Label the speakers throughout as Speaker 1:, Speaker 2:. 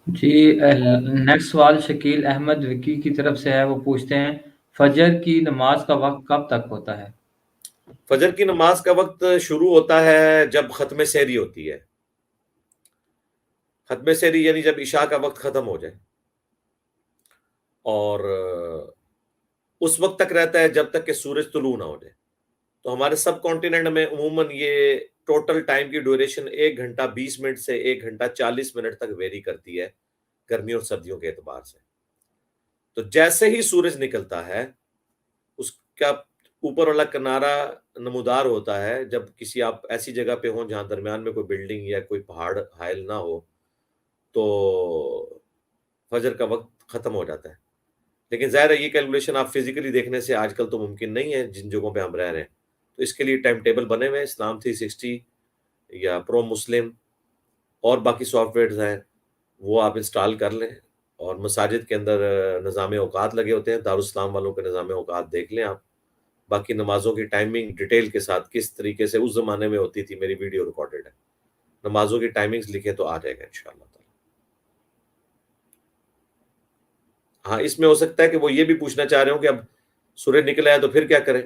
Speaker 1: جی next سوال شکیل احمد وکی کی طرف سے ہے، وہ پوچھتے ہیں فجر کی نماز کا وقت کب تک ہوتا ہے؟
Speaker 2: فجر کی نماز کا وقت شروع ہوتا ہے جب ختم سحری ہوتی ہے. ختم سحری یعنی جب عشاء کا وقت ختم ہو جائے، اور اس وقت تک رہتا ہے جب تک کہ سورج طلوع نہ ہو جائے. تو ہمارے سب کانٹیننٹ میں عموماً یہ ٹوٹل ٹائم کی ڈیوریشن 1 گھنٹہ 20 منٹ سے 1 گھنٹہ 40 منٹ تک ویری کرتی ہے گرمیوں اور سردیوں کے اعتبار سے. تو جیسے ہی سورج نکلتا ہے اس کا اوپر والا کنارہ نمودار ہوتا ہے. جب کسی آپ ایسی جگہ پہ ہوں جہاں درمیان میں کوئی بلڈنگ یا کوئی پہاڑ حائل نہ ہو تو فجر کا وقت ختم ہو جاتا ہے. لیکن ظاہر ہے یہ کیلکولیشن آپ فزیکلی دیکھنے سے آج کل تو ممکن نہیں ہے جن جگہوں پہ ہم رہ رہے ہیں. تو اس کے لیے ٹائم ٹیبل بنے ہوئے ہیں، اسلام 360 یا پرو مسلم اور باقی سافٹ ویئرز ہیں، وہ آپ انسٹال کر لیں. اور مساجد کے اندر نظام اوقات لگے ہوتے ہیں، دارالاسلام والوں کے نظام اوقات دیکھ لیں آپ. باقی نمازوں کی ٹائمنگ ڈیٹیل کے ساتھ کس طریقے سے اس زمانے میں ہوتی تھی، میری ویڈیو ریکارڈڈ ہے. نمازوں کی ٹائمنگز لکھیں تو آ جائے گا انشاءاللہ تعالی. ہاں اس میں ہو سکتا ہے کہ وہ یہ بھی پوچھنا چاہ رہے ہوں کہ اب سورج نکلا ہے تو پھر کیا کریں.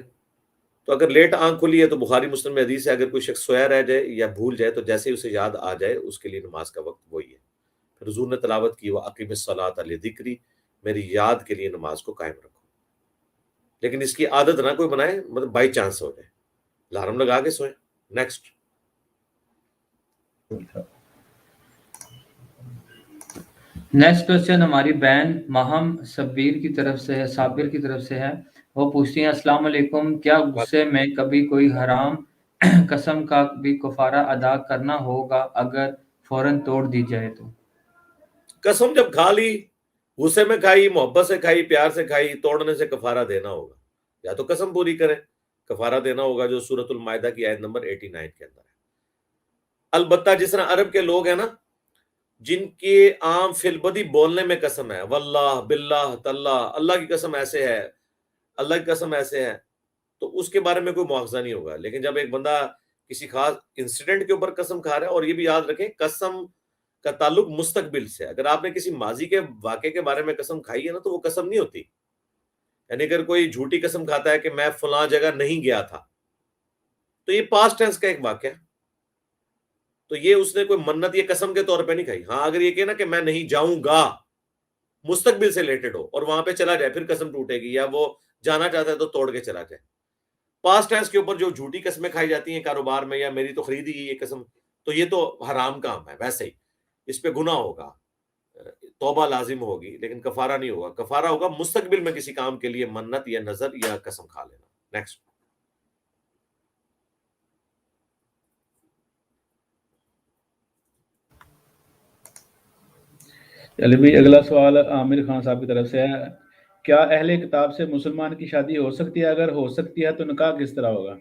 Speaker 2: تو اگر لیٹ آنکھ کھلی ہے تو بخاری مسلم میں حدیث ہے، اگر کوئی شخص سویا رہ جائے یا بھول جائے تو جیسے ہی اسے یاد آ جائے اس کے لیے نماز کا وقت وہی ہے. پھر حضور نے تلاوت کی وَأَقِمِ الصَّلَاةَ لِذِكْرِي، میری یاد کے لیے نماز کو قائم رکھو. لیکن اس کی عادت نہ کوئی بنائے، مطلب بائی چانس ہو جائے. الارم لگا کے سوئیں. نیکسٹ.
Speaker 1: نیکسٹ کوشچن ہماری بہن ماہم صابر کی طرف سے ہے. وہ پوچھتی ہیں السلام علیکم، کیا غصے میں کبھی کوئی حرام قسم کا بھی کفارہ ادا کرنا ہوگا اگر فوراً توڑ دی جائے تو؟
Speaker 2: قسم جب کھا لی، غصے میں کھائی، محبت سے کھائی، پیار سے کھائی، توڑنے سے کفارہ دینا ہوگا. یا تو قسم پوری کریں، کفارہ دینا ہوگا جو سورۃ المائدہ کی آیت نمبر 89 کے اندر ہے. البتہ جس طرح عرب کے لوگ ہیں نا جن کے عام فی البدی بولنے میں قسم ہے، واللہ باللہ تاللہ، اللہ کی قسم ایسے ہے، اللہ کی قسم ایسے ہے، تو اس کے بارے میں کوئی مواخذہ نہیں ہوگا. لیکن جب ایک بندہ کسی خاص انسیڈنٹ کے اوپر قسم کھا رہا ہے، اور یہ بھی یاد رکھیں قسم کا تعلق مستقبل سے. اگر آپ نے کسی ماضی کے واقعے کے بارے میں قسم کھائی ہے نا تو وہ قسم نہیں ہوتی. یعنی اگر کوئی جھوٹی قسم کھاتا ہے کہ میں فلاں جگہ نہیں گیا تھا تو یہ پاسٹ ٹینس کا ایک واقعہ ہے، تو یہ اس نے کوئی منت یہ قسم کے طور پہ نہیں کھائی. ہاں اگر یہ کہنا کہ میں نہیں جاؤں گا، مستقبل سے ریلیٹڈ ہو اور وہاں پہ چلا جائے پھر قسم ٹوٹے گی، یا وہ جانا چاہتا ہے تو توڑ کے چلا جائے. پاسٹ ٹینس کے اوپر جو جھوٹی قسمیں کھائی جاتی ہیں کاروبار میں، یا میری تو خریدی گئی یہ قسم، تو یہ تو حرام کام ہے. ویسے ہی اس پہ گناہ ہوگا، توبہ لازم ہوگی، لیکن کفارہ نہیں ہوگا. کفارہ ہوگا مستقبل میں کسی کام کے لیے منت یا نظر یا قسم کھا لینا. نیکسٹ.
Speaker 3: چلیے بھائی اگلا سوال عامر خان صاحب کی طرف سے ہے، کیا اہل کتاب سے مسلمان کی شادی ہو سکتی ہے؟ اگر ہو سکتی ہے تو نکاح کس طرح ہوگا؟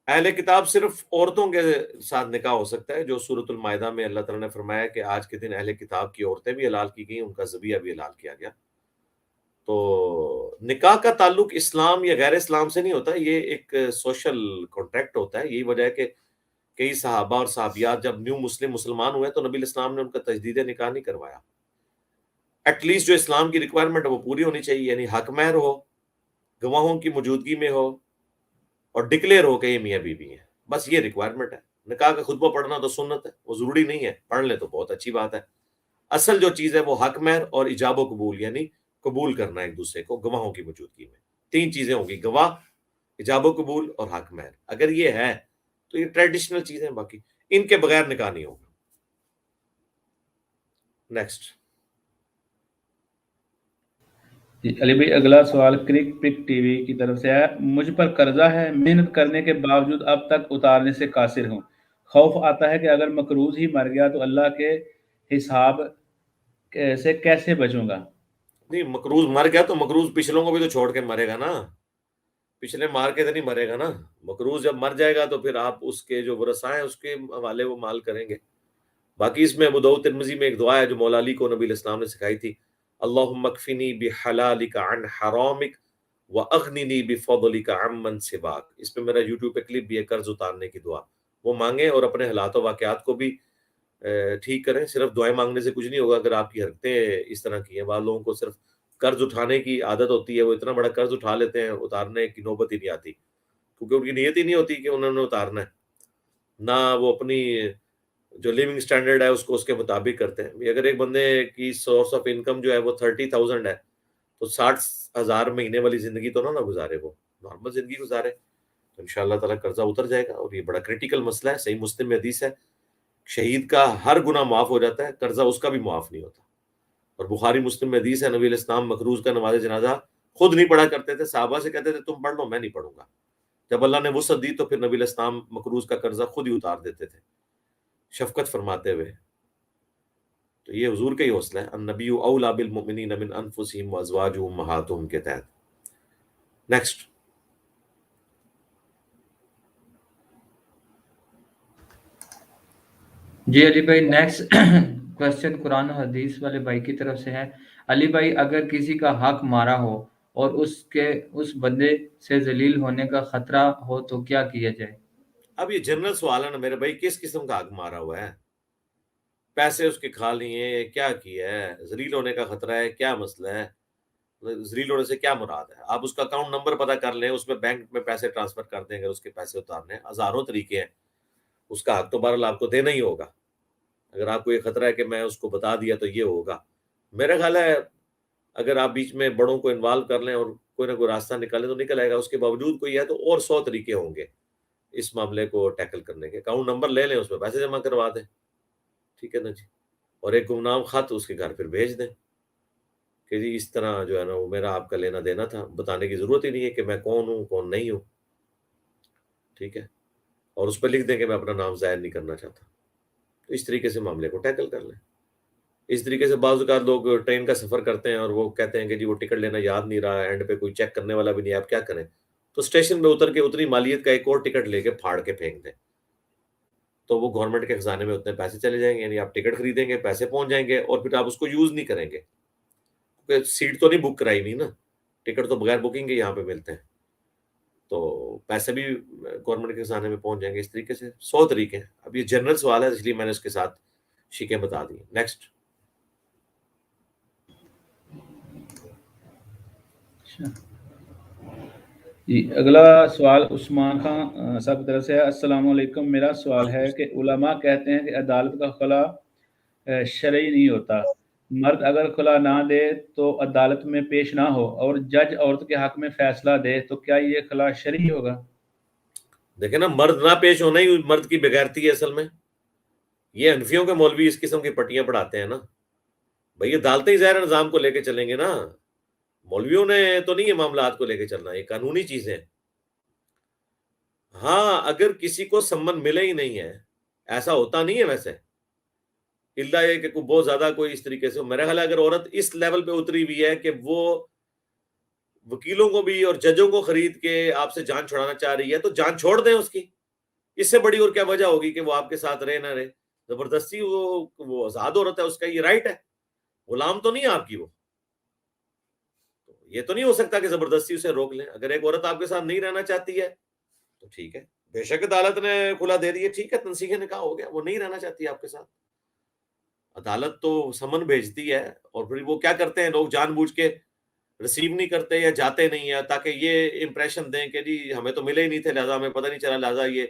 Speaker 2: اہل کتاب صرف عورتوں کے ساتھ نکاح ہو سکتا ہے، جو سورۃ المائدہ میں اللہ تعالیٰ نے فرمایا کہ آج کے دن اہل کتاب کی عورتیں بھی حلال کی گئیں، ان کا ذبیحہ بھی حلال کیا گیا. تو نکاح کا تعلق اسلام یا غیر اسلام سے نہیں ہوتا، یہ ایک سوشل کانٹریکٹ ہوتا ہے. یہی وجہ ہے کہ کئی صحابہ اور صحابیات جب نیو مسلمان ہوئے تو نبی الاسلام نے ان کا تجدید نکاح نہیں کروایا. ایٹ لیسٹ جو اسلام کی ریکوائرمنٹ ہے وہ پوری ہونی چاہیے، یعنی حق مہر ہو، گواہوں کی موجودگی میں ہو، اور ڈکلیئر ہو کہ یہ میاں بیوی ہیں. بس یہ ریکوائرمنٹ ہے. نکاح کا خطبہ پڑھنا تو سنت ہے، وہ ضروری نہیں ہے، پڑھ لیں تو بہت اچھی بات ہے. اصل جو چیز ہے وہ حق مہر اور ایجاب و قبول، یعنی قبول کرنا ایک دوسرے کو گواہوں کی موجودگی میں. 3 چیزیں ہوں گی، گواہ، ایجاب و قبول اور حق مہر. اگر یہ ہے تو یہ ٹریڈیشنل چیزیں، باقی ان کے بغیر نکاح نہیں ہوگا. نیکسٹ.
Speaker 3: علی بھائی اگلا سوال کرک پک ٹی وی کی طرف سے ہے، مجھ پر قرضہ ہے، محنت کرنے کے باوجود اب تک اتارنے سے قاصر ہوں. خوف آتا ہے کہ اگر مقروض ہی مر گیا تو اللہ کے حساب سے کیسے بچوں گا؟
Speaker 2: نہیں، مقروض مر گیا تو مقروض پچھلوں کو بھی تو چھوڑ کے مرے گا نا، پچھلے مار کے تو نہیں مرے گا نا. مقروض جب مر جائے گا تو پھر آپ اس کے جو ورثاء ہیں اس کے حوالے وہ مال کریں گے. باقی اس میں ابو داؤد ترمذی میں ایک دعا ہے جو مولا علی کو نبی علیہ السلام نے سکھائی تھی، اللہم اکفنی بحلالک عن حرامک واغننی بفضلک عمن سواک. اس پہ میرا یوٹیوب پہ کلپ بھی ہے، قرض اتارنے کی دعا. وہ مانگیں اور اپنے حالات و واقعات کو بھی ٹھیک کریں. صرف دعائیں مانگنے سے کچھ نہیں ہوگا اگر آپ کی حرکتیں اس طرح کی ہیں. بعض لوگوں کو صرف قرض اٹھانے کی عادت ہوتی ہے, وہ اتنا بڑا قرض اٹھا لیتے ہیں, اتارنے کی نوبت ہی نہیں آتی, کیونکہ ان کی نیت ہی نہیں ہوتی کہ انہوں نے اتارنا ہے, نہ وہ اپنی جو لیونگ سٹینڈرڈ ہے اس کو اس کے مطابق کرتے ہیں. اگر ایک بندے کی سورس آف انکم جو ہے وہ 30,000 ہے, تو 60,000 مہینے والی زندگی تو نہ گزارے, وہ نارمل زندگی گزارے, تو انشاءاللہ تعالیٰ قرضہ اتر جائے گا. اور یہ بڑا کریٹیکل مسئلہ ہے. صحیح مسلم میں حدیث ہے, شہید کا ہر گناہ معاف ہو جاتا ہے, قرضہ اس کا بھی معاف نہیں ہوتا. اور بخاری مسلم میں حدیث ہے, نبی علیہ السلام مقروض کا نماز جنازہ خود نہیں پڑھا کرتے تھے, صحابہ سے کہتے تھے تم پڑھ لو, میں نہیں پڑھوں گا. جب اللہ نے وسعت دی تو پھر نبی علیہ السلام مقروض کا قرضہ خود ہی اتار دیتے تھے, شفقت فرماتے ہوئے. تو یہ حضور کا ہی حوصلہ ہے, النبی اولیٰ بالمؤمنین من انفسہم وازواجہم امہاتہم کے تحت. نیکسٹ.
Speaker 1: جی علی بھائی, نیکسٹ کوشچن قرآن و حدیث والے بھائی کی طرف سے ہے. علی بھائی, اگر کسی کا حق مارا ہو اور اس بندے سے ذلیل ہونے کا خطرہ ہو تو کیا کیا جائے؟
Speaker 2: اب یہ جنرل سوال ہے نا میرے بھائی, کس قسم کا حق مارا ہوا ہے؟ پیسے اس کے کھا لیے, کیا کیا ہے, ذلیل ہونے کا خطرہ ہے, کیا مسئلہ ہے, ذلیل ہونے سے کیا مراد ہے؟ آپ اس کا اکاؤنٹ نمبر پتہ کر لیں, اس میں بینک میں پیسے ٹرانسفر کر دیں, اگر اس کے پیسے اتارنے, ہزاروں طریقے ہیں. اس کا حق تو بہرحال آپ کو دینا ہی ہوگا. اگر آپ کو یہ خطرہ ہے کہ میں اس کو بتا دیا تو یہ ہوگا, میرا خیال ہے اگر آپ بیچ میں بڑوں کو انوالو کر لیں اور کوئی نہ کوئی راستہ نکالیں تو نکل آئے گا. اس کے باوجود کوئی ہے تو اور 100 طریقے ہوں گے اس معاملے کو ٹیکل کرنے کے. اکاؤنٹ نمبر لے لیں, اس میں پیسے جمع کروا دیں, ٹھیک ہے نا جی, اور ایک گمنام خط اس کے گھر پھر بھیج دیں کہ جی اس طرح جو ہے نا وہ میرا آپ کا لینا دینا تھا. بتانے کی ضرورت ہی نہیں ہے کہ میں کون ہوں کون نہیں ہوں, ٹھیک ہے, اور اس پہ لکھ دیں کہ میں اپنا نام ظاہر نہیں کرنا چاہتا. تو اس طریقے سے معاملے کو ٹیکل کر لیں. اس طریقے سے بعض اوقات لوگ ٹرین کا سفر کرتے ہیں اور وہ کہتے ہیں کہ جی وہ ٹکٹ لینا یاد نہیں رہا, اینڈ پہ کوئی چیک کرنے والا بھی نہیں ہے, آپ کیا کریں؟ تو اسٹیشن پہ اتر کے اتنی مالیت کا ایک اور ٹکٹ لے کے پھاڑ کے پھینک دیں, تو وہ گورنمنٹ کے خزانے میں اتنے پیسے چلے جائیں گے. یعنی آپ ٹکٹ خریدیں گے, پیسے پہنچ جائیں گے, اور پھر آپ اس کو یوز نہیں کریں گے کیونکہ سیٹ تو نہیں بک کرائی نہیں نا, ٹکٹ تو بغیر بکنگ کے یہاں پہ ملتے ہیں, تو پیسے بھی گورنمنٹ کے خزانے میں پہنچ جائیں گے. اس طریقے سے 100 طریقے ہیں. اب یہ جنرل سوال ہے اس لیے میں نے اس کے ساتھ شیکیں بتا دی. نیکسٹ.
Speaker 3: جی اگلا سوال عثمان خان صاحب کی طرف سے ہے. السلام علیکم, میرا سوال ہے کہ علماء کہتے ہیں کہ عدالت کا خلا شرعی نہیں ہوتا. مرد اگر خلا نہ دے تو عدالت میں پیش نہ ہو اور جج عورت کے حق میں فیصلہ دے تو کیا یہ خلا شرعی ہوگا؟
Speaker 2: دیکھیں نا, مرد نہ پیش ہونا ہی مرد کی بغیرتی ہے اصل میں. یہ حنفیوں کے مولوی اس قسم کی پٹیاں پڑھاتے ہیں نا بھئی, عدالتیں ظاہر نظام کو لے کے چلیں گے نا, مولویوں نے تو نہیں یہ معاملات کو لے کے چلنا, یہ قانونی چیزیں. ہاں اگر کسی کو سمن ملے ہی نہیں ہے, ایسا ہوتا نہیں ہے ویسے, اللہ یہ کہ بہت زیادہ کوئی اس طریقے سے, میرا خیال ہے اگر عورت اس لیول پہ اتری ہوئی ہے کہ وہ وکیلوں کو بھی اور ججوں کو خرید کے آپ سے جان چھڑانا چاہ رہی ہے تو جان چھوڑ دیں اس کی. اس سے بڑی اور کیا وجہ ہوگی کہ وہ آپ کے ساتھ رہے نہ رہے. زبردستی وہ آزاد عورت ہے, اس کا یہ رائٹ ہے, غلام تو نہیں ہے آپ کی وہ. یہ تو نہیں ہو سکتا کہ زبردستی اسے روک لیں. اگر ایک عورت آپ کے ساتھ نہیں رہنا چاہتی ہے تو ٹھیک ہے, بے شک عدالت نے کھلا دے دی ہے, ٹھیک ہے, تنسیخ نکاح ہو گیا, وہ نہیں رہنا چاہتی ہے آپ کے ساتھ. عدالت تو سمن بھیجتی ہے اور پھر وہ کیا کرتے ہیں لوگ, جان بوجھ کے ریسیو نہیں کرتے یا جاتے نہیں ہیں تاکہ یہ امپریشن دیں کہ جی ہمیں تو ملے ہی نہیں تھے, لہذا ہمیں پتہ نہیں چلا, لہذا یہ.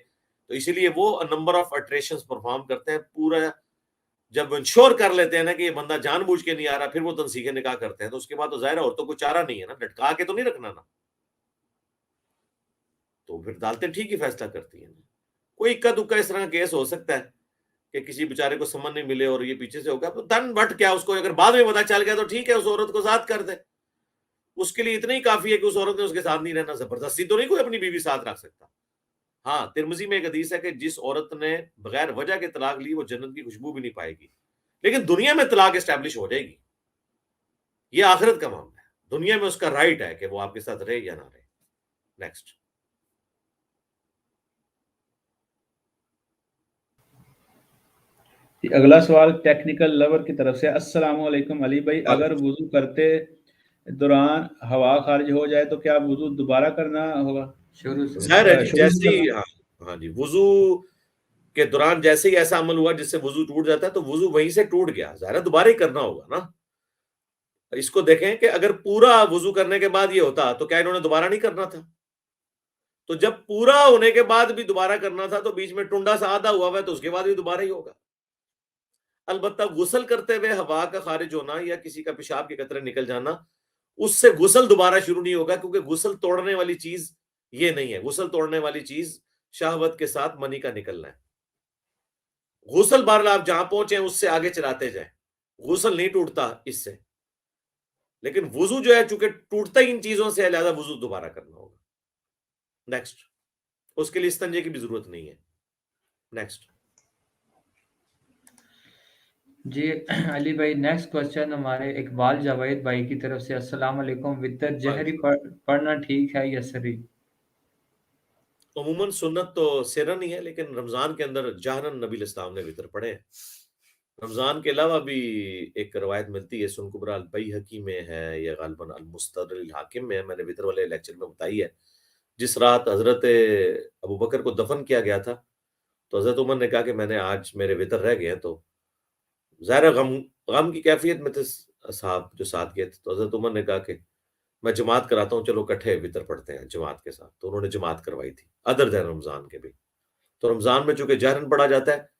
Speaker 2: تو اسی لیے وہ نمبر آف اٹریشنز پرفارم کرتے ہیں. پورا جب انشور کر لیتے ہیں نا کہ یہ بندہ جان بوجھ کے نہیں آ رہا, پھر وہ تنسیخ نکاح کرتے ہیں. تو اس کے بعد تو ظاہر عورتوں کو چارہ نہیں ہے نا, لٹکا کے تو نہیں رکھنا نا, تو پھر عدالتیں ٹھیک ہی فیصلہ کرتی ہیں. کوئی اکا دکا اس طرح کا کیس ہو سکتا ہے کہ کسی بیچارے کو سمن نہیں ملے اور یہ پیچھے سے ہو گیا, تو دن بٹ کیا, اس کو اگر بعد میں پتا چل گیا تو ٹھیک ہے, اس عورت کو آزاد کر دے. اس کے لیے اتنا ہی کافی ہے کہ اس عورت نے اس کے ساتھ نہیں رہنا. زبردستی تو نہیں کوئی اپنی بیوی ساتھ رکھ سکتا. ہاں ترمذی میں ایک حدیث ہے کہ جس عورت نے بغیر وجہ کے طلاق لی وہ جنت کی خوشبو بھی نہیں پائے گی, لیکن دنیا میں طلاق اسٹیبلش ہو جائے گی. یہ آخرت کا معاملہ ہے, دنیا میں اس کا رائٹ ہے کہ وہ آپ کے ساتھ رہے یا نہ رہے. نیکسٹ.
Speaker 3: اگلا سوال ٹیکنیکل لور کی طرف سے. السلام علیکم علی بھائی, اگر وضو کرتے دوران ہوا خارج ہو جائے تو کیا وضو دوبارہ کرنا ہوگا؟
Speaker 2: ظاہر ہے جی, جیسے ہی ہاں جی, وضو کہ دوران جیسے ہی ایسا عمل ہوا جس سے وضو ٹوٹ جاتا ہے تو وضو وہیں سے ٹوٹ گیا، ظاہر ہے دوبارہ ہی کرنا ہوگا نا. اس کو دیکھیں کہ اگر پورا وضو کرنے کے بعد یہ ہوتا تو کیا انہوں نے دوبارہ نہیں کرنا تھا؟ تو جب پورا ہونے کے بعد بھی دوبارہ کرنا تھا تو بیچ میں ٹنڈا سا آدھا ہوا ہے تو اس کے بعد بھی دوبارہ ہی ہوگا. البتہ غسل کرتے ہوئے ہوا کا خارج ہونا یا کسی کا پیشاب کے قطرے نکل جانا، اس سے غسل دوبارہ شروع نہیں ہوگا، کیونکہ غسل توڑنے والی چیز یہ نہیں ہے. غسل توڑنے والی چیز شہوت کے ساتھ منی کا نکلنا ہے. غسل بہرحال آپ جہاں پہنچے اس سے آگے چلاتے جائیں، غسل نہیں ٹوٹتا اس سے. لیکن وضو جو ہے چونکہ ٹوٹتا ہی ان چیزوں سے ہے، لہذا وضو دوبارہ کرنا ہوگا. نیکسٹ، اس کے لیے استنجے کی بھی ضرورت نہیں ہے. نیکسٹ
Speaker 1: جی علی بھائی، نیکسٹ کوشچن ہمارے اقبال جاوید بھائی کی طرف سے. السلام علیکم، وطر جہری پڑھنا ٹھیک ہے یا سری؟
Speaker 2: عموماً سنت تو سرن ہی ہے، لیکن رمضان کے اندر جہرن نبی الاسلام نے وطر پڑھے ہیں. رمضان کے علاوہ بھی ایک روایت ملتی ہے، سن کبرا البیہقی میں ہے یا غالباً المستدرک الحاکم میں ہے، میں نے وطر والے لیکچر میں بتائی ہے. جس رات حضرت ابو بکر کو دفن کیا گیا تھا تو حضرت عمر نے کہا کہ میں نے آج میرے وطر رہ گئے ہیں. تو ظاہر غم کی کیفیت میں تھے صاحب جو ساتھ گئے تھے. تو حضرت عمر نے کہا کہ میں جماعت کراتا ہوں، چلو کٹھے وطر پڑھتے ہیں جماعت کے ساتھ. تو انہوں نے جماعت کروائی تھی ادر دین رمضان کے بھی. تو رمضان میں چونکہ جہرن پڑھا جاتا ہے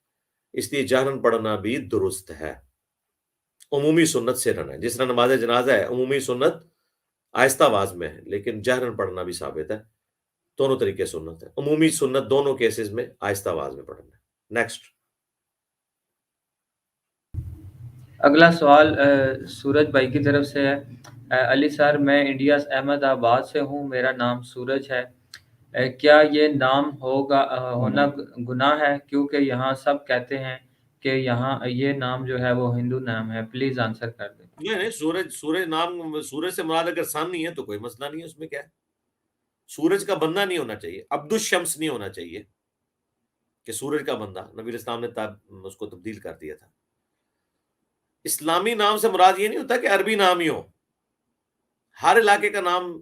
Speaker 2: اس لیے جہرن پڑھنا بھی درست ہے. عمومی سنت سرن ہے، جس طرح نماز جنازہ ہے عمومی سنت آہستہ آواز میں ہے، لیکن جہرن پڑھنا بھی ثابت ہے. دونوں طریقے سنت ہے. عمومی سنت دونوں کیسز میں آہستہ آواز میں پڑھنا ہے. نیکسٹ
Speaker 1: اگلا سوال سورج بھائی کی طرف سے ہے. علی سر، میں انڈیا احمد آباد سے ہوں، میرا نام سورج ہے. کیا یہ نام ہونا گناہ ہے؟ کیونکہ یہاں سب کہتے ہیں کہ یہاں یہ نام جو ہے وہ ہندو نام ہے. پلیز آنسر کر دیں.
Speaker 2: نہیں، سورج نام، سورج سے مراد اگر سن نہیں ہے تو کوئی مسئلہ نہیں ہے. اس میں کیا ہے؟ سورج کا بندہ نہیں ہونا چاہیے، عبد الشمس نہیں ہونا چاہیے کہ سورج کا بندہ. نبی اسلام نے اس کو تبدیل کر دیا تھا. اسلامی نام سے مراد یہ نہیں ہوتا کہ عربی نام ہی ہو. ہر علاقے کا نام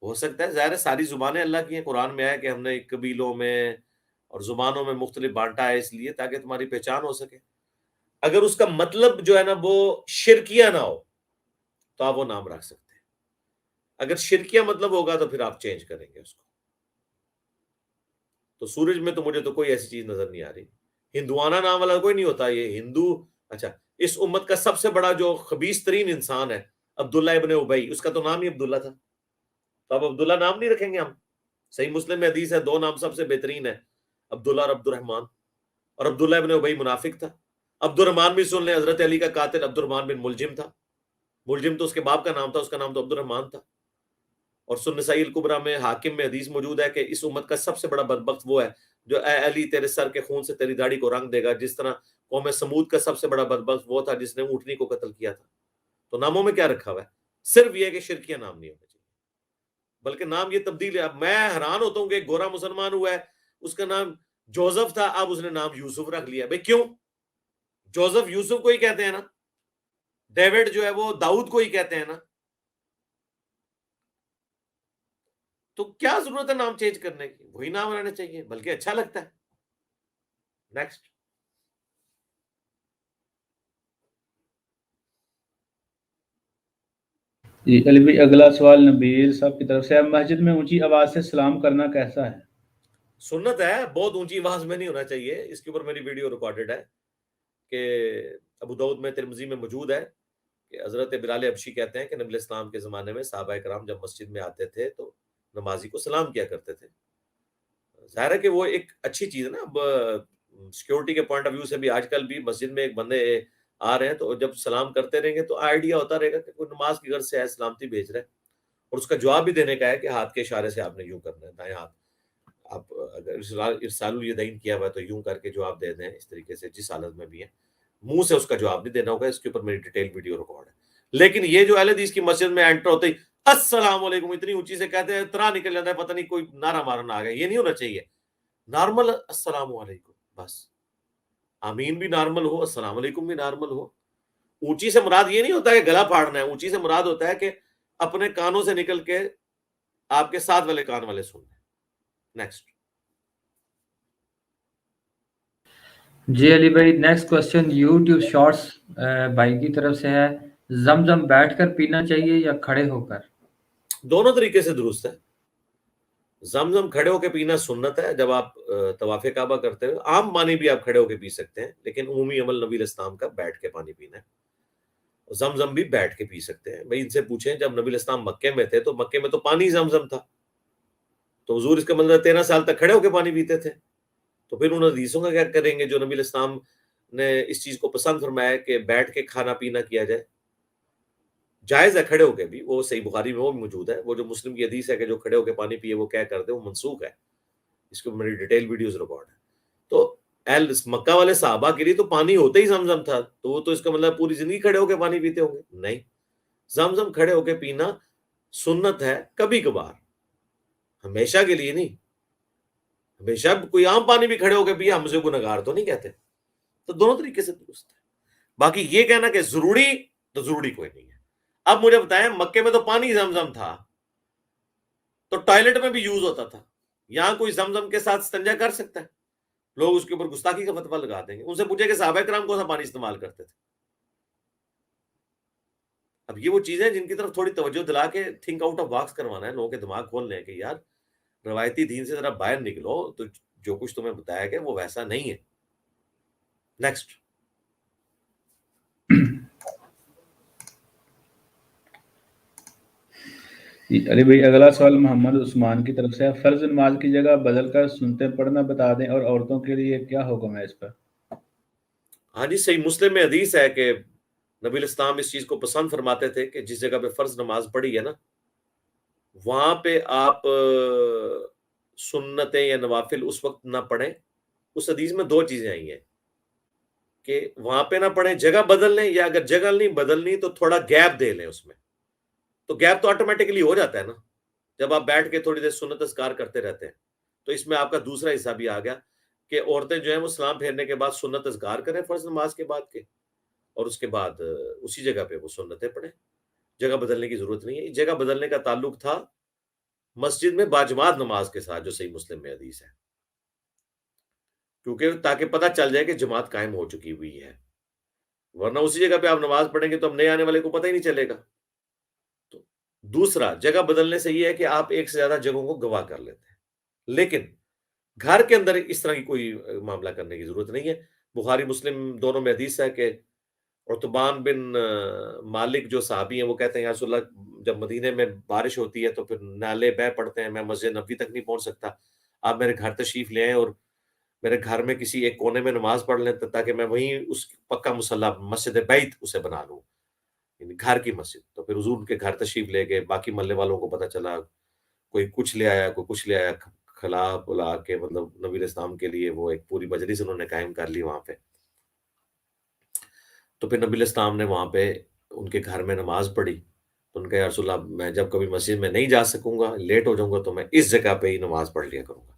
Speaker 2: ہو سکتا ہے. ظاہر ہے ساری زبانیں اللہ کی ہیں. قرآن میں ہے کہ ہم نے قبیلوں میں اور زبانوں میں مختلف بانٹا ہے، اس لیے تاکہ تمہاری پہچان ہو سکے. اگر اس کا مطلب جو ہے نا وہ شرکیہ نہ ہو تو آپ وہ نام رکھ سکتے ہیں. اگر شرکیہ مطلب ہوگا تو پھر آپ چینج کریں گے اس کو. تو سورج میں تو مجھے تو کوئی ایسی چیز نظر نہیں آ رہی. ہندوانہ نام والا کوئی نہیں ہوتا. یہ ہندو، اچھا اس امت کا سب سے بڑا جو خبیث ترین انسان ہے عبداللہ ابن ابی، اس کا تو نام ہی عبداللہ تھا. تو اب عبداللہ نام نہیں رکھیں گے ہم؟ صحیح مسلم میں حدیث ہے دو نام سب سے بہترین ہے، عبداللہ اور عبد الرحمن. اور عبداللہ ابن ابی منافق تھا. عبد الرحمن بھی سن لیں، حضرت علی کا قاتل عبد الرحمن بن ملجم تھا. ملجم تو اس کے باپ کا نام تھا، اس کا نام تو عبد الرحمن تھا. اور سنن نسائی الکبریٰ میں حاکم میں حدیث موجود ہے کہ اس امت کا سب سے بڑا بدبخت وہ ہے جو اے علی تیرے سر کے خون سے تیری داڑھی کو رنگ دے گا. جس طرح قوم سمود کا سب سے بڑا بدبخت وہ تھا جس نے اونٹنی کو قتل کیا تھا. تو ناموں میں کیا رکھا ہوا ہے؟ صرف یہ کہ شرکیہ نام نہیں ہونا چاہیے، بلکہ نام یہ تبدیل ہے. اب میں حیران ہوتا ہوں کہ ایک گورا مسلمان ہوا ہے، اس کا نام جوزف تھا، اب اس نے نام یوسف رکھ لیا. بھئی کیوں؟ جوزف یوسف کو ہی کہتے ہیں نا، ڈیوڈ جو ہے وہ داؤد کو ہی کہتے ہیں نا. تو کیا ضرورت ہے نام چینج کرنے کی؟ وہی نام رہنا چاہیے، بلکہ اچھا لگتا ہے. نیکسٹ
Speaker 3: جی علی بھائی، اگلا سوال نبیل صاحب کی طرف سے ہے. مسجد میں اونچی آواز سے سلام کرنا کیسا ہے؟
Speaker 2: سنت ہے، بہت اونچی آواز میں نہیں ہونا چاہیے. اس کے اوپر میری ویڈیو ریکارڈڈ ہے کہ ابو داؤد میں ترمذی میں موجود ہے کہ حضرت بلال حبشی کہتے ہیں کہ نبی اسلام کے زمانے میں صحابہ کرام جب مسجد میں آتے تھے تو نمازی کو سلام کیا کرتے تھے. ظاہر ہے کہ وہ ایک اچھی چیز ہے نا. اب سیکیورٹی کے پوائنٹ آف ویو سے بھی آج کل بھی مسجد میں ایک بندے آ رہے ہیں تو جب سلام کرتے رہیں گے تو آئیڈیا ہوتا رہے گا کہ کوئی نماز کی غرض سے ہے، سلامتی بھیج رہے ہیں. اور اس کا جواب بھی دینے کا ہے کہ ہاتھ کے اشارے سے آپ نے یوں کرنا ہے، دائیں ہاتھ. آپ اگر ارسال الیدین کیا ہوا ہے تو یوں کر کے جواب دے دیں، اس طریقے سے جس حالت میں بھی ہے. منہ سے اس کا جواب نہیں دینا ہوگا. اس کے اوپر میری ڈیٹیل ویڈیو ریکارڈ ہے. لیکن یہ جو اہل حدیث کی مسجد میں انٹر ہوتے ہی السلام علیکم اتنی اونچی سے کہتے ہیں، طرح نکل جاتا ہے پتہ نہیں کوئی نعرہ مارنا آ گیا. یہ نہیں ہونا چاہیے. نارمل السلام علیکم بس. آمین بھی نارمل ہو، السلام علیکم بھی نارمل ہو. اونچی سے مراد یہ نہیں ہوتا کہ گلا پھاڑنا ہے. اونچی سے مراد ہوتا ہے کہ اپنے کانوں سے نکل کے آپ کے ساتھ والے کان والے سن لیں. نیکسٹ
Speaker 1: جی علی بھائی نیکسٹ کوشچن یوٹیوب شارٹس بھائی کی طرف سے ہے، زمزم بیٹھ کر پینا چاہیے یا کھڑے ہو کر؟
Speaker 2: دونوں طریقے سے درست ہے. زمزم کھڑے ہو کے پینا سنت ہے. جب آپ طواف کعبہ کرتے ہو عام پانی بھی آپ کھڑے ہو کے پی سکتے ہیں، لیکن عمومی عمل نبی الاسلام کا بیٹھ کے پانی پینا ہے. زمزم بھی بیٹھ کے پی سکتے ہیں. بھائی ان سے پوچھیں جب نبی الاسلام مکے میں تھے تو مکے میں تو پانی زمزم تھا، تو حضور اس کا مطلب 13 سال تک کھڑے ہو کے پانی پیتے تھے. تو پھر ان حدیثوں کا کیا کریں گے جو نبی الاسلام نے اس چیز کو پسند فرمایا کہ بیٹھ کے کھانا پینا کیا جائے؟ جائز ہے کھڑے ہو کے بھی، وہ صحیح بخاری میں وہ بھی موجود ہے. وہ جو مسلم کی حدیث ہے کہ جو کھڑے ہو کے پانی پیے وہ کیا کرتے وہ منسوخ ہے. اس کو میری ڈیٹیل ویڈیوز ریکارڈ ہے. تو اہل مکہ والے صحابہ کے لیے تو پانی ہوتے ہی زمزم تھا، تو وہ تو اس کا مطلب پوری زندگی کھڑے ہو کے پانی پیتے ہوں گے؟ نہیں، زمزم کھڑے ہو کے پینا سنت ہے، کبھی کبھار، ہمیشہ کے لیے نہیں. ہمیشہ کوئی عام پانی بھی کھڑے ہو کے پیا ہم سے گنہگار تو نہیں کہتے. تو دونوں طریقے سے درست ہے. باقی یہ کہنا کہ ضروری، تو ضروری کوئی نہیں ہے. اب مجھے بتائیں مکے میں تو پانی زمزم تھا تو ٹوائلٹ میں بھی یوز ہوتا تھا، یہاں کوئی زمزم کے ساتھ استنجا کر سکتا ہے؟ لوگ اس کے اوپر گستاخی کا فتویٰ لگا دیں گے. ان سے پوچھے کہ صحابہ کرام کون سا پانی استعمال کرتے تھے. اب یہ وہ چیزیں جن کی طرف تھوڑی توجہ دلا کے تھنک آؤٹ آف باکس کروانا ہے، لوگوں کے دماغ کھولنے ہیں کہ یار روایتی دین سے ذرا باہر نکلو، تو جو کچھ تمہیں بتایا گیا وہ ویسا نہیں ہے. نیکسٹ.
Speaker 3: علی بھائی اگلا سوال محمد عثمان کی طرف سے ہے، فرض نماز کی جگہ بدل کر سنتیں پڑھنا بتا دیں، اور عورتوں کے لیے کیا حکم ہے اس پر؟
Speaker 2: ہاں جی، صحیح مسلم میں حدیث ہے کہ نبی الاسلام اس چیز کو پسند فرماتے تھے کہ جس جگہ پہ فرض نماز پڑھی ہے نا وہاں پہ آپ سنتیں یا نوافل اس وقت نہ پڑھیں. اس حدیث میں دو چیزیں آئی ہیں کہ وہاں پہ نہ پڑھیں، جگہ بدل لیں، یا اگر جگہ نہیں بدلنی تو تھوڑا گیپ دے لیں اس میں. تو گیپ تو آٹومیٹکلی ہو جاتا ہے نا جب آپ بیٹھ کے تھوڑی دیر سنت اذکار کرتے رہتے ہیں. تو اس میں آپ کا دوسرا حصہ بھی آ گیا کہ عورتیں جو ہیں وہ سلام پھیرنے کے بعد سنت اذکار کریں فرض نماز کے بعد کے، اور اس کے بعد اسی جگہ پہ وہ سنتیں پڑھیں. جگہ بدلنے کی ضرورت نہیں ہے. جگہ بدلنے کا تعلق تھا مسجد میں باجماعت نماز کے ساتھ جو صحیح مسلم میں حدیث ہے، کیونکہ تاکہ پتہ چل جائے کہ جماعت قائم ہو چکی ہوئی ہے، ورنہ اسی جگہ پہ آپ نماز پڑھیں گے تو اب نئے آنے والے کو پتہ ہی نہیں چلے گا. تو دوسرا جگہ بدلنے سے یہ ہے کہ آپ ایک سے زیادہ جگہوں کو گواہ کر لیتے ہیں، لیکن گھر کے اندر اس طرح کی کوئی معاملہ کرنے کی ضرورت نہیں ہے. بخاری مسلم دونوں میں حدیث ہے کہ عتبان بن مالک جو صحابی ہیں وہ کہتے ہیں یا رسول اللہ جب مدینے میں بارش ہوتی ہے تو پھر نالے بہہ پڑتے ہیں، میں مسجد نبوی تک نہیں پہنچ سکتا، آپ میرے گھر تشریف لے آئیں اور میرے گھر میں کسی ایک کونے میں نماز پڑھ لیں تاکہ میں وہیں اس پکا مصلی مسجد بیت اسے بنا لوں، یعنی گھر کی مسجد. تو پھر حضور کے گھر تشریف لے گئے، باقی محلے والوں کو پتہ چلا، کوئی کچھ لے آیا کوئی کچھ لے آیا، کھلا بلا کے مطلب نبی اسلام کے لیے وہ ایک پوری مجلس انہوں نے قائم کر لی وہاں پہ. تو پھر نبی اسلام نے وہاں پہ ان کے گھر میں نماز پڑھی. تو ان کا یا رسول اللہ میں جب کبھی مسجد میں نہیں جا سکوں گا، لیٹ ہو جاؤں گا، تو میں اس جگہ پہ ہی نماز پڑھ لیا کروں گا.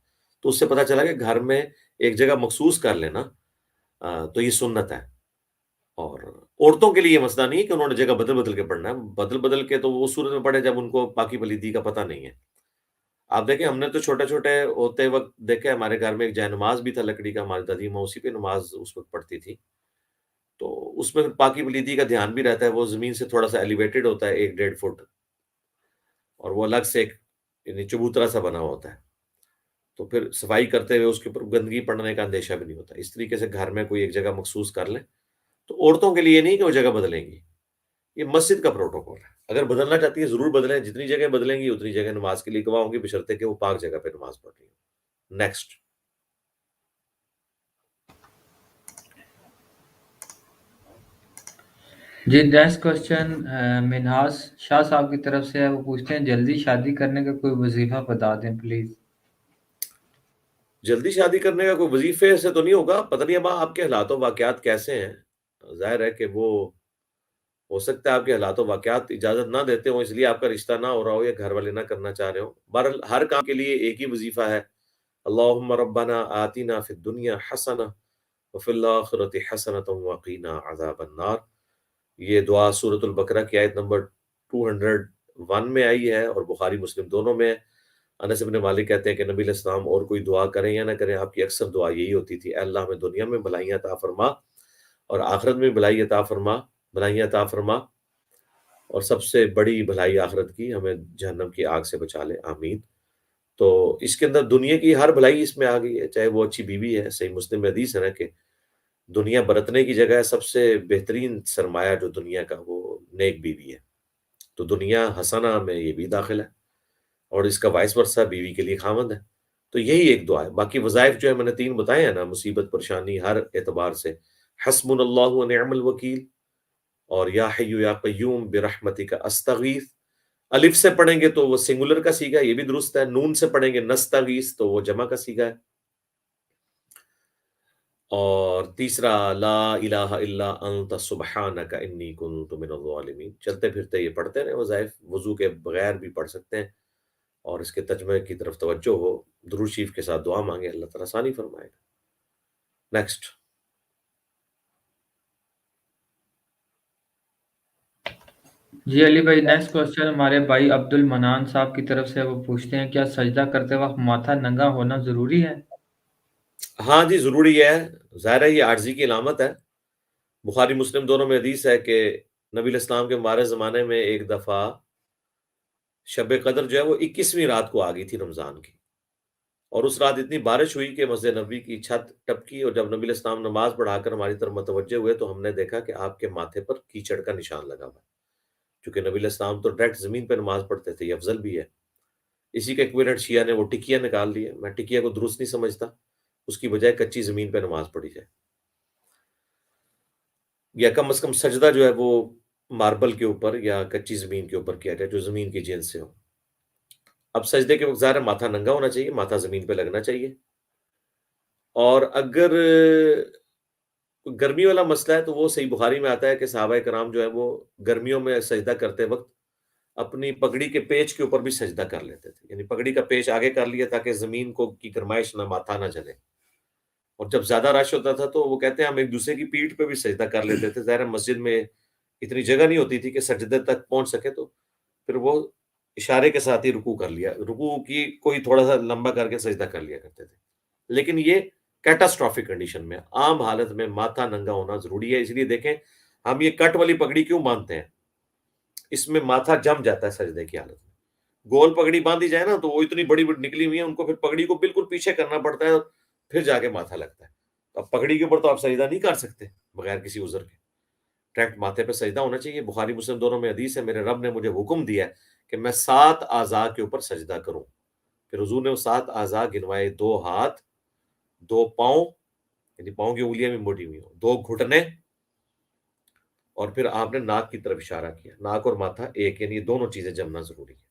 Speaker 2: تو اس سے پتہ چلا کہ گھر میں ایک جگہ مخصوص کر لینا تو یہ سنت ہے. اور عورتوں کے لیے یہ مسئلہ نہیں ہے کہ انہوں نے جگہ بدل بدل کے پڑھنا ہے. بدل بدل کے تو وہ صورت میں پڑھے جب ان کو پاکی پلیدی کا پتہ نہیں ہے. آپ دیکھیں ہم نے تو چھوٹے چھوٹے ہوتے وقت دیکھے ہمارے گھر میں ایک جائے نماز بھی تھا لکڑی کا، ہماری دادی ماں اسی پہ نماز اس وقت پڑھتی تھی. تو اس میں پاکی پلیدی کا دھیان بھی رہتا ہے. وہ زمین سے تھوڑا سا ایلیویٹڈ ہوتا ہے 1-1.5 فٹ، اور وہ الگ سے ایک یعنی چبوترا سا بنا ہوتا ہے. تو پھر صفائی کرتے ہوئے اس کے اوپر گندگی پڑنے کا اندیشہ بھی نہیں ہوتا. اس طریقے سے گھر میں کوئی ایک جگہ مخصوص کر لیں. تو عورتوں کے لیے نہیں کہ وہ جگہ بدلیں گی، یہ مسجد کا پروٹوکول ہے. اگر بدلنا چاہتی ہیں ضرور بدلیں، جتنی جگہ بدلیں گی اتنی جگہ نماز کے لیے گواہ ہوں گی، بشرطے کہ وہ پاک جگہ پہ نماز پڑھ رہی ہیں. نیکسٹ.
Speaker 1: جی نیکسٹ کوشچن منہاس شاہ صاحب کی طرف سے ہے، وہ پوچھتے ہیں جلدی شادی کرنے کا کوئی وظیفہ بتا دیں پلیز.
Speaker 2: جلدی شادی کرنے کا کوئی وظیفے سے تو نہیں ہوگا، پتہ نہیں اب آپ کے حالات و واقعات کیسے ہیں. ظاہر ہے کہ وہ ہو سکتا ہے آپ کے حالات و واقعات اجازت نہ دیتے ہوں، اس لیے آپ کا رشتہ نہ ہو رہا ہو یا گھر والے نہ کرنا چاہ رہے ہوں. بہرحال ہر کام کے لیے ایک ہی وظیفہ ہے، اللہم ربنا آتنا فی الدنیا حسنہ وفی الآخرۃ حسنۃ وقینا عذاب النار. یہ دعا سورۃ البقرہ کی آیت نمبر 201 میں آئی ہے اور بخاری مسلم دونوں میں. انس بن مالک کہتے ہیں کہ نبی علیہ السلام اور کوئی دعا کریں یا نہ کریں، آپ کی اکثر دعا یہی ہوتی تھی، اے اللہ ہمیں دنیا میں بھلائیاں عطا فرما اور آخرت میں بھلائی عطا فرما، بھلائیاں عطا فرما، اور سب سے بڑی بھلائی آخرت کی، ہمیں جہنم کی آگ سے بچا لے، آمین۔ تو اس کے اندر دنیا کی ہر بھلائی اس میں آ گئی ہے، چاہے وہ اچھی بیوی ہے، صحیح مسلم میں حدیث ہے نا کہ دنیا برتنے کی جگہ سب سے بہترین سرمایہ جو دنیا کا وہ نیک بیوی ہے، تو دنیا حسنہ میں یہ بھی داخل ہے، اور اس کا وائس ورثہ بیوی کے لیے خاوند ہے۔ تو یہی ایک دعا ہے۔ باقی وظائف جو ہے میں نے 3 بتائے ہیں نا، مصیبت پریشانی ہر اعتبار سے، حسبنا اللہ و نعم الوکیل، اور یا حی یا قیوم برحمتک استغیث۔ الف سے پڑھیں گے تو وہ سنگولر کا سیگا، یہ بھی درست ہے، نون سے پڑھیں گے نستغیث تو وہ جمع کا سیگا ہے، اور تیسرا لا الہ الا انت سبحانک انی کنت من الظالمین۔ چلتے پھرتے یہ پڑھتے رہے وظائف، وضو کے بغیر بھی پڑھ سکتے ہیں، اور اس کے ترجمے کی طرف توجہ ہو، درود شریف کے ساتھ دعا مانگے، اللہ تعالیٰ آسانی فرمائے گا۔ نیکسٹ۔
Speaker 1: جی علی بھائی، نیکسٹ کوشچن ہمارے بھائی عبد المنان صاحب کی طرف سے، وہ پوچھتے ہیں کیا سجدہ کرتے وقت ماتھا ننگا ہونا ضروری ہے؟
Speaker 2: ہاں جی ضروری ہے، ظاہر ہے یہ عاجزی کی علامت ہے۔ بخاری مسلم دونوں میں حدیث ہے کہ نبی علیہ السلام کے مبارک زمانے میں ایک دفعہ شب قدر جو ہے وہ 21ویں رات کو آ گئی تھی رمضان کی، اور اس رات اتنی بارش ہوئی کہ مسجد نبوی کی چھت ٹپکی، اور جب نبی علیہ السلام نماز پڑھا کر ہماری طرف متوجہ ہوئے تو ہم نے دیکھا کہ آپ کے ماتھے پر کیچڑ کا نشان لگا ہوا ہے، کیونکہ نبی علیہ السلام تو ڈائریکٹ زمین پہ نماز پڑھتے تھے، یہ افضل بھی ہے۔ اسی کا ایکویلنٹ شیعہ نے وہ ٹکیا نکال لیا، میں ٹکیا کو درست نہیں سمجھتا، اس کی بجائے کچی زمین پہ نماز پڑھی جائے، یا کم از کم سجدہ جو ہے وہ ماربل کے اوپر یا کچی زمین کے اوپر کیا جائے جو زمین کی جنس سے ہو۔ اب سجدے کے وقت ظاہر ماتھا ننگا ہونا چاہیے، ماتھا زمین پہ لگنا چاہیے، اور اگر گرمی والا مسئلہ ہے تو وہ صحیح بخاری میں آتا ہے کہ صحابہ کرام جو ہے وہ گرمیوں میں سجدہ کرتے وقت اپنی پگڑی کے پیچ کے اوپر بھی سجدہ کر لیتے تھے، یعنی پگڑی کا پیچ آگے کر لیا تاکہ زمین کو کی گرمائش نہ، ماتھا نہ جلے، اور جب زیادہ رش ہوتا تھا تو وہ کہتے ہیں ہم ایک دوسرے کی پیٹھ پہ بھی سجدہ کر لیتے تھے، ظاہر مسجد میں اتنی جگہ نہیں ہوتی تھی کہ سجدے تک پہنچ سکے، تو پھر وہ اشارے کے ساتھ ہی رکوع کر لیا، رکوع کی کوئی تھوڑا سا لمبا کر کے سجدہ کر لیا کرتے تھے۔ لیکن یہ کیٹاسٹرافک کنڈیشن میں، عام حالت میں ماتھا ننگا ہونا ضروری ہے۔ اس لیے دیکھیں ہم یہ کٹ والی پگڑی کیوں باندھتے ہیں، اس میں ماتھا جم جاتا ہے سجدے کی حالت میں۔ گول پگڑی باندھی جائے نا تو وہ اتنی بڑی بڑی نکلی ہوئی ہیں، ان کو پھر پگڑی کو بالکل پیچھے کرنا پڑتا ہے، پھر جا کے ماتھا لگتا ہے۔ اب پگڑی کے اوپر تو آپ سجدہ نہیں کر سکتے بغیر کسی عذر کے، ڈائریکٹ ماتھے پہ سجدہ ہونا چاہیے۔ بخاری مسلم دونوں میں حدیث ہے، میرے رب نے مجھے حکم دیا ہے کہ میں 7 اعضاء کے اوپر سجدہ کروں، پھر حضور نے وہ 7 اعضاء گنوائے، 2 ہاتھ، 2 پاؤں، یعنی پاؤں کی انگلیاں بھی موٹی ہوئی ہوں، 2 گھٹنے، اور پھر آپ نے ناک کی طرف اشارہ کیا، ناک اور ماتھا ایک، یعنی یہ دونوں چیزیں جمنا ضروری ہے۔